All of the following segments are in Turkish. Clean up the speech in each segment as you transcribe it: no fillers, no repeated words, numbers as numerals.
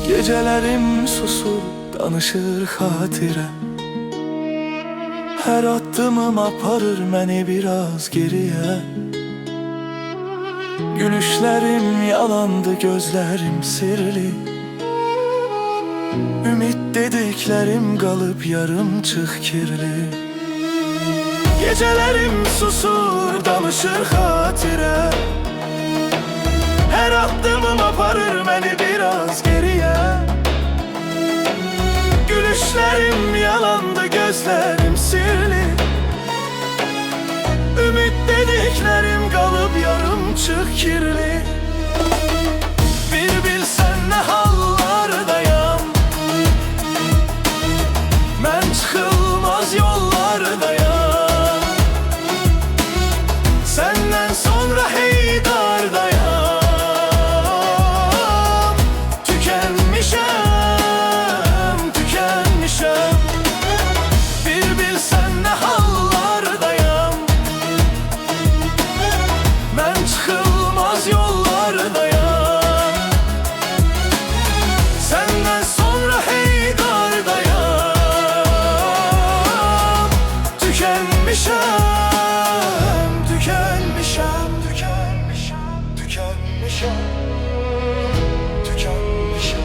Gecelerim susur, danışır hatire. Her addımım aparır məni biraz geriye. Gülüşlerim yalandı, gözlerim sirli. Ümit dediklerim kalıp yarım çık kirli. Gecelerim susur, danışır hatire. Her addımım aparır məni biraz geriye. Gülüşlerim yalandı, gözlerim sirli. Ümit dediklerim kalıp yarım çık kirli. Bir bilsen ne hallardayam, ben çıkılmaz yollardayam. Senden sonra heydardayam. Tükenmişem, tükenmişem. Bir bilsen ne hallardayam, ben çıkılmaz yollardayam. Senden sonra heydardayam. Tükenmişem, tükenmişem, tükenmişem, tükenmişem, tükenmişem.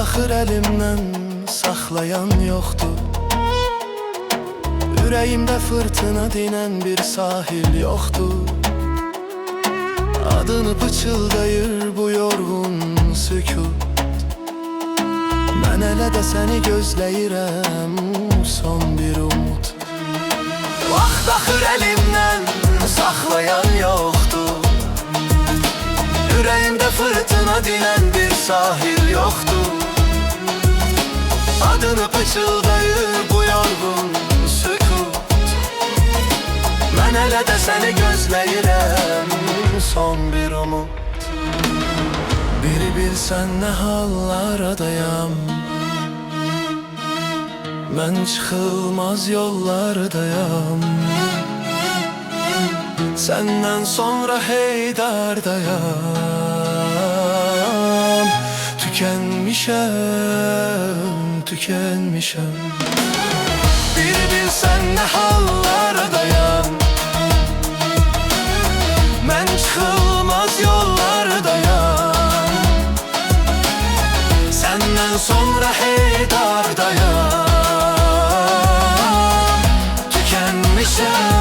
Axır əlimdən saxlayan yoxdur. Ürəyimdə fırtına dinən bir sahil yoxdur. Adını pıçıldayır bu yorğun sükut. Mən elə də səni gözləyirəm, son bir umut. Vaxt axır əlimdən saxlayan yoxdur. Ürəyimdə fırtına dinən bir sahil yoxdur. Adını pıçıldayır bu yorgun sükut. Mən elə də səni gözləyirəm, son bir umut. Biri bilsən nə hallardayam, mən çıxılmaz yollardayam. Səndən sonra heydardayam. Tükenmişem, tükenmişem. Bir bilsen ne hallardayam, ben çıkılmaz yollardayam. Senden sonra heydardayam. Tükenmişem.